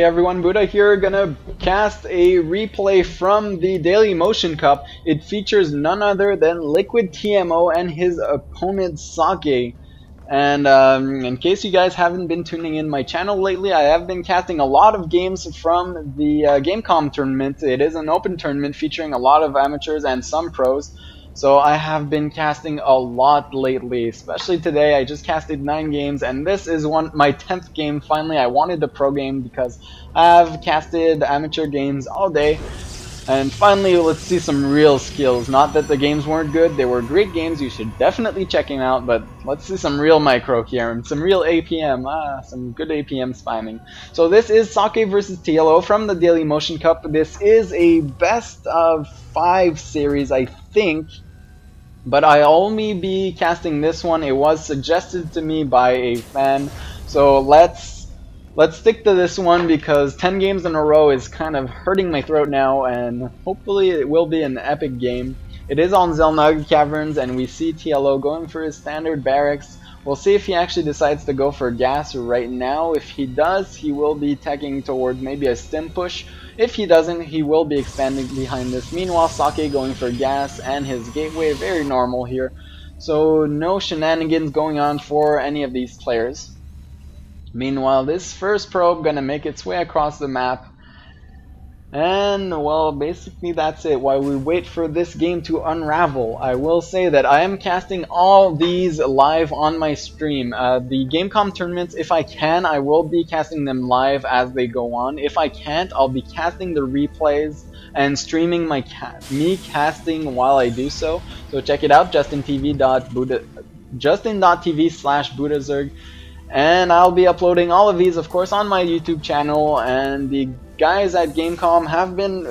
Hey everyone, Buddha here, gonna cast a replay from the DailyMotion Cup. It features none other than Liquid TMO and his opponent Socke. And in case you guys haven't been tuning in my channel lately, I have been casting a lot of games from the Gamecom tournament. It is an open tournament featuring a lot of amateurs and some pros. So I have been casting a lot lately, especially today. I just casted 9 games, and this is my 10th game. Finally, I wanted a pro game because I've casted amateur games all day. And finally, let's see some real skills. Not that the games weren't good, they were great games, you should definitely check them out, but let's see some real micro here, and some real APM, some good APM spamming. So this is Socke versus TLO from the DailyMotion Cup. This is a best of 5 series, I think, but I'll only be casting this one. It was suggested to me by a fan, so let's stick to this one because 10 games in a row is kind of hurting my throat now, and hopefully it will be an epic game. It is on Zelnug Caverns, and we see TLO going for his standard barracks. We'll see if he actually decides to go for gas right now. If he does, he will be tagging towards maybe a stim push. If he doesn't, he will be expanding behind this. Meanwhile, Socke going for gas and his gateway, very normal here. So no shenanigans going on for any of these players. Meanwhile, this first probe gonna make its way across the map, and well, basically that's it. While we wait for this game to unravel, I will say that I am casting all these live on my stream. The Gamecom tournaments, if I can, I will be casting them live as they go on. If I can't, I'll be casting the replays and streaming me casting while I do so. So check it out, justin.tv/buddhazerg. And I'll be uploading all of these, of course, on my YouTube channel, and the guys at Gamecom have been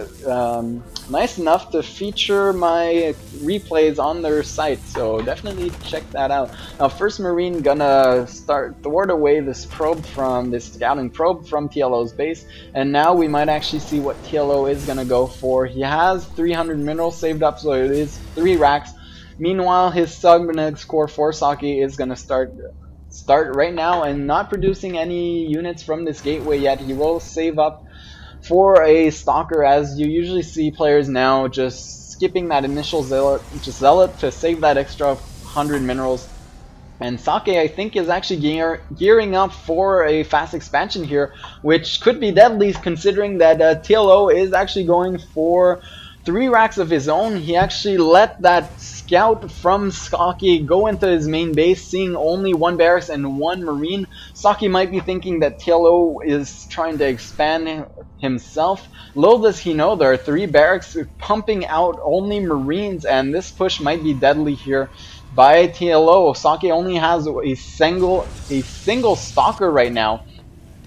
nice enough to feature my replays on their site, so definitely check that out. Now, first Marine gonna thwart away this scouting probe from TLO's base, and now we might actually see what TLO is gonna go for. He has 300 minerals saved up, so it is 3 racks. Meanwhile, his Subnex Core 4 Socke is gonna start right now and not producing any units from this gateway yet. He will save up for a stalker, as you usually see players now just skipping that initial zealot to save that extra 100 minerals. And Socke, I think, is actually gearing up for a fast expansion here, which could be deadly considering that TLO is actually going for 3 racks of his own. He actually let that scout from Socke go into his main base, seeing only 1 barracks and 1 marine. Socke might be thinking that TLO is trying to expand himself. Little does he know there are 3 barracks pumping out only marines, and this push might be deadly here by TLO. Socke only has a single stalker right now,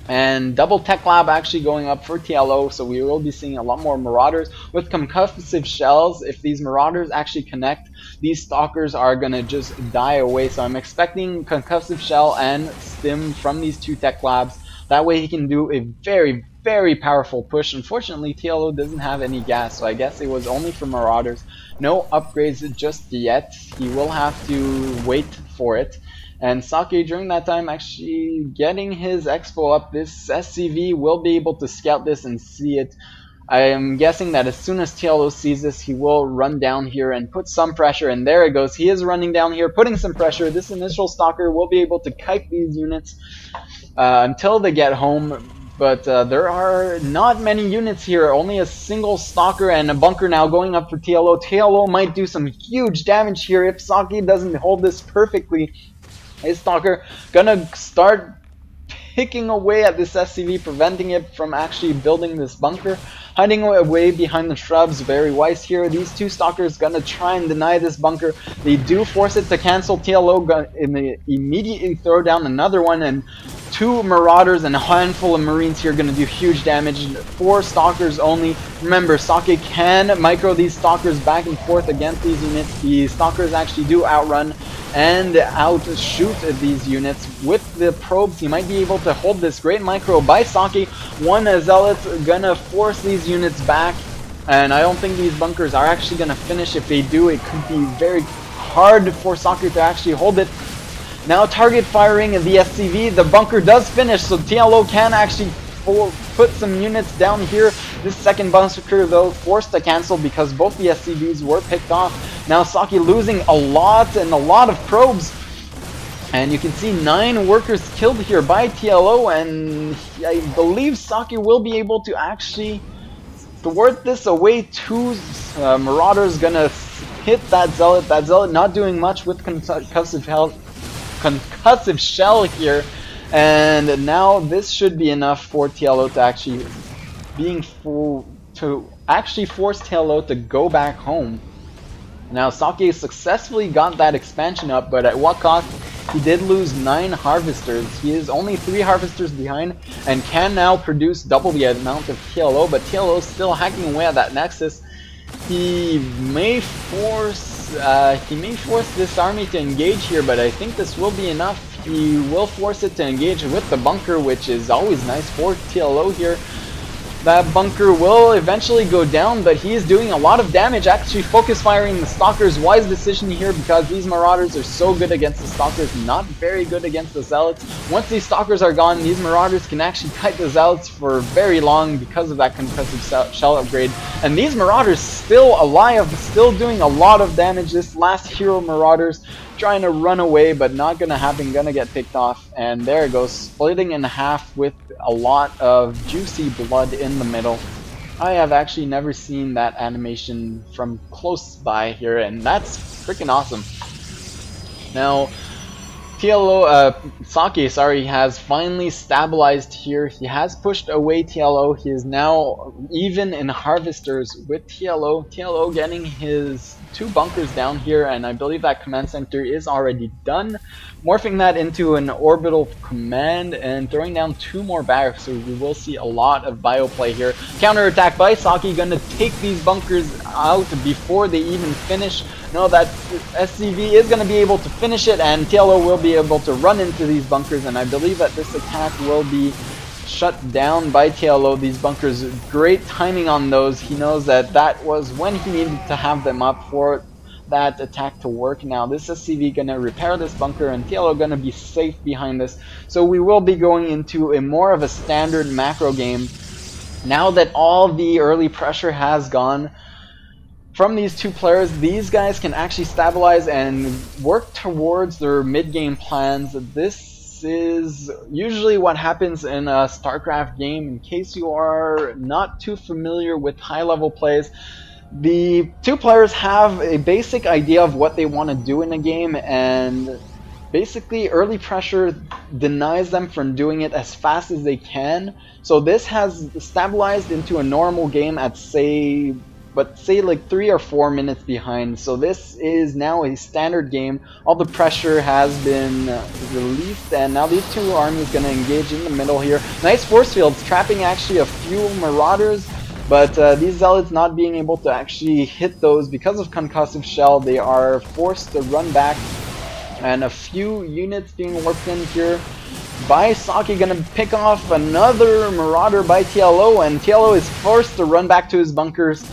and double tech lab actually going up for TLO, so we will be seeing a lot more marauders with concussive shells. If these marauders actually connect, these stalkers are gonna just die away, so I'm expecting concussive shell and stim from these 2 tech labs. That way he can do a very, very powerful push. Unfortunately, TLO doesn't have any gas, so I guess it was only for marauders. No upgrades just yet. He will have to wait for it. And Socke, during that time, actually getting his expo up. This SCV will be able to scout this and see it. I am guessing that as soon as TLO sees this, he will run down here and put some pressure, and there it goes. He is running down here, putting some pressure. This initial stalker will be able to kite these units until they get home. But there are not many units here, only a single stalker and a bunker now going up for TLO. TLO might do some huge damage here if Socke doesn't hold this perfectly. His stalker gonna start picking away at this SCV, preventing it from actually building this bunker. Hiding away behind the shrubs, very wise here. These 2 stalkers gonna try and deny this bunker. They do force it to cancel. TLO gonna immediately throw down another one, and 2 marauders and a handful of marines here gonna do huge damage. 4 stalkers only. Remember, Socke can micro these stalkers back and forth against these units. The stalkers actually do outrun and outshoot these units. With the probes, he might be able to hold this great micro by Socke. 1 zealot gonna force these units back, and I don't think these bunkers are actually gonna finish. If they do, it could be very hard for Socke to actually hold it. Now target firing the SCV, the bunker does finish, so TLO can actually put some units down here. This second bunker though forced to cancel because both the SCVs were picked off. Now Socke losing a lot and a lot of probes. And you can see 9 workers killed here by TLO, and I believe Socke will be able to actually thwart this away. 2 Marauders gonna hit that Zealot. That Zealot not doing much with concussive shell here. And now this should be enough for TLO to actually force TLO to go back home. Now Socke successfully got that expansion up, but at what cost? He did lose 9 harvesters. He is only 3 harvesters behind and can now produce double the amount of TLO, but TLO is still hacking away at that Nexus. He may force this army to engage here, but I think this will be enough. He will force it to engage with the bunker, which is always nice for TLO here. That bunker will eventually go down, but he is doing a lot of damage. Actually focus firing the Stalkers. Wise decision here because these Marauders are so good against the Stalkers, not very good against the Zealots. Once these Stalkers are gone, these Marauders can actually kite the Zealots for very long because of that concussive shell upgrade. And these Marauders still alive, still doing a lot of damage. This last hero Marauders trying to run away, but not gonna happen, gonna get picked off. And there it goes, splitting in half with a lot of juicy blood in the middle. I have actually never seen that animation from close by here, and that's freaking awesome. Now Socke, has finally stabilized here. He has pushed away TLO. He is now even in harvesters with TLO. TLO getting his 2 bunkers down here, and I believe that command center is already done. Morphing that into an orbital command and throwing down 2 more barracks, so we will see a lot of bio play here. Counterattack by Socke, gonna take these bunkers out before they even finish. No, that SCV is gonna be able to finish it, and TLO will be able to run into these bunkers, and I believe that this attack will be shut down by TLO. These bunkers, great timing on those. He knows that that was when he needed to have them up for that attack to work. Now this SCV gonna repair this bunker, and TLO gonna be safe behind this. So we will be going into a more of a standard macro game now that all the early pressure has gone from these 2 players. These guys can actually stabilize and work towards their mid-game plans. This is usually what happens in a Starcraft game. In case you are not too familiar with high-level plays, the 2 players have a basic idea of what they want to do in a game, and basically early pressure denies them from doing it as fast as they can. So this has stabilized into a normal game at say like 3 or 4 minutes behind. So this is now a standard game. All the pressure has been released, and now these 2 armies gonna engage in the middle here. Nice force fields, trapping actually a few Marauders, but these Zealots not being able to actually hit those because of concussive shell. They are forced to run back, and a few units being warped in here by Socke, gonna pick off another Marauder by TLO, and TLO is forced to run back to his bunkers.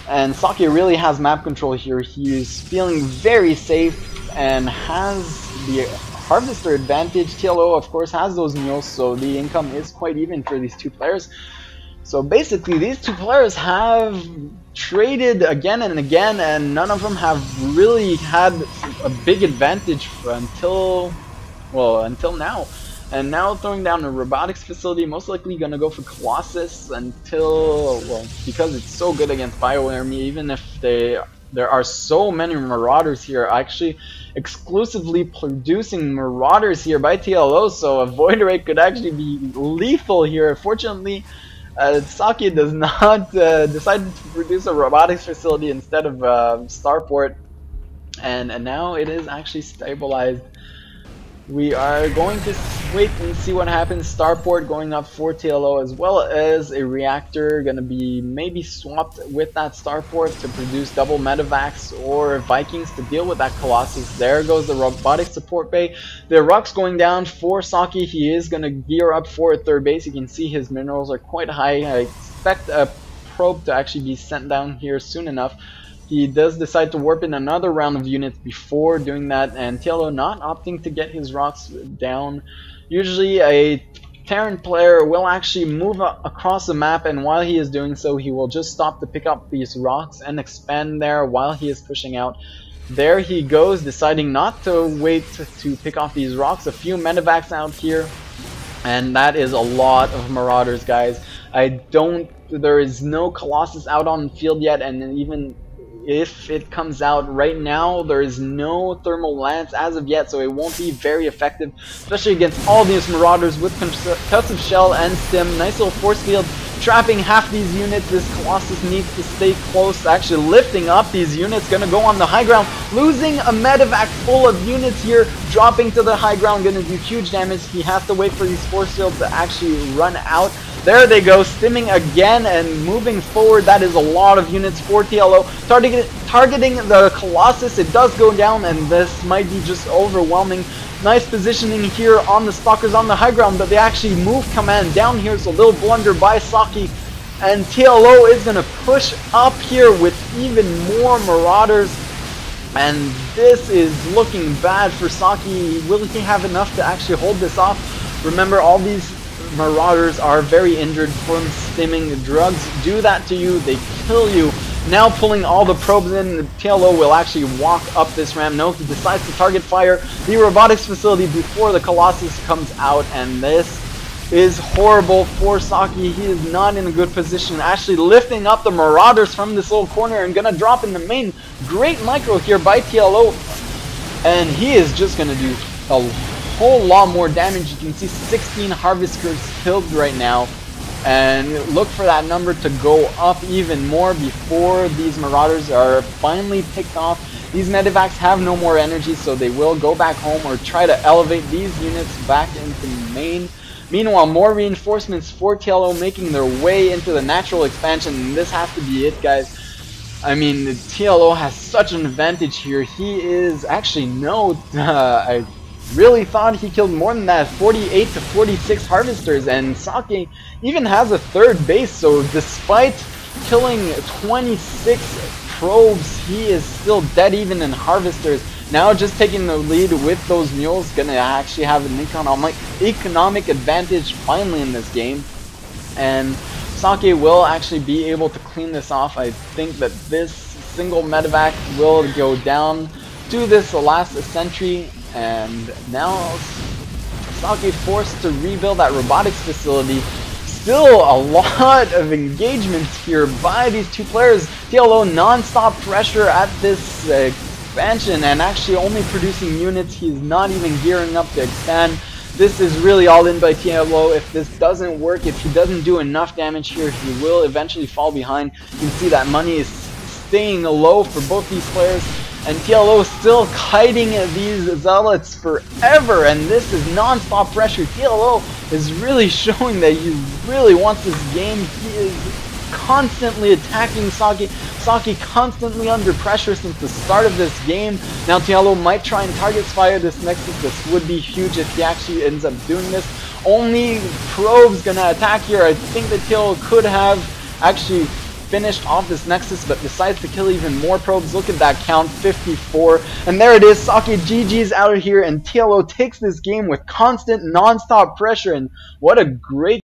And Socke really has map control here. He is feeling very safe and has the harvester advantage. TLO of course has those mules, so the income is quite even for these 2 players. So basically these 2 players have traded again and again, and none of them have really had a big advantage until now. And now throwing down a robotics facility, most likely gonna go for Colossus until, well, because it's so good against Bioarmy, even if there are so many Marauders here, actually exclusively producing Marauders here by TLO, so a Void Ray could actually be lethal here. Fortunately, Socke does not decide to produce a robotics facility instead of Starport, and now it is actually stabilized. We are going to wait and see what happens. Starport going up for TLO, as well as a reactor going to be maybe swapped with that Starport to produce double Medivacs or Vikings to deal with that Colossus. There goes the robotic support bay. The Ruck's going down for Socke. He is going to gear up for a 3rd base. You can see his minerals are quite high. I expect a probe to actually be sent down here soon enough. He does decide to warp in another round of units before doing that, and TLO not opting to get his rocks down. Usually a Terran player will actually move across the map, and while he is doing so, he will just stop to pick up these rocks and expand there while he is pushing out. There he goes, deciding not to wait to pick off these rocks. A few medevacs out here, and that is a lot of Marauders, guys. There is no Colossus out on the field yet, and even if it comes out right now, there is no Thermal Lance as of yet, so it won't be very effective, especially against all these Marauders with Concussive Shell and Stim. Nice little force field, trapping half these units. This Colossus needs to stay close, actually lifting up these units, gonna go on the high ground, losing a medevac full of units here, dropping to the high ground, gonna do huge damage. He has to wait for these force fields to actually run out. There they go, stimming again and moving forward. That is a lot of units for TLO. Targeting the Colossus, it does go down, and this might be just overwhelming. Nice positioning here on the Stalkers on the high ground, but they actually move command down here, so a little blunder by Socke. And TLO is going to push up here with even more Marauders. And this is looking bad for Socke. Will he have enough to actually hold this off? Remember, all these Marauders are very injured from stimming. Drugs do that to you, they kill you. Now pulling all the probes in, the TLO will actually walk up this ramp. No, he decides to target fire the robotics facility before the Colossus comes out, and this is horrible for Socke. He is not in a good position, actually lifting up the Marauders from this little corner and gonna drop in the main. Great micro here by TLO, and he is just gonna do a whole lot more damage. You can see 16 Harvesters killed right now, and look for that number to go up even more before these Marauders are finally picked off. These medevacs have no more energy, so they will go back home or try to elevate these units back into main. Meanwhile, more reinforcements for TLO making their way into the natural expansion, and this has to be it, guys. I mean, the TLO has such an advantage here. He is actually I really thought he killed more than that, 48 to 46 Harvesters, and Socke even has a third base, so despite killing 26 probes, he is still dead even in Harvesters. Now just taking the lead with those mules, gonna actually have an economic advantage finally in this game, and Socke will actually be able to clean this off. I think that this single medevac will go down to this last sentry, and now Socke forced to rebuild that robotics facility. Still a lot of engagements here by these two players. TLO non-stop pressure at this expansion, and actually only producing units. He's not even gearing up to expand. This is really all in by TLO. If this doesn't work, if he doesn't do enough damage here, he will eventually fall behind. You can see that money is staying low for both these players, and TLO is still kiting these zealots forever, and this is non-stop pressure. TLO is really showing that he really wants this game. He is constantly attacking Socke. Socke constantly under pressure since the start of this game. Now TLO might try and target fire this Nexus. This would be huge if he actually ends up doing this. Only probes gonna attack here. I think that TLO could have actually finished off this Nexus, but decides to kill even more probes. Look at that count, 54. And there it is, Socke GG's out of here, and TLO takes this game with constant non-stop pressure, and what a great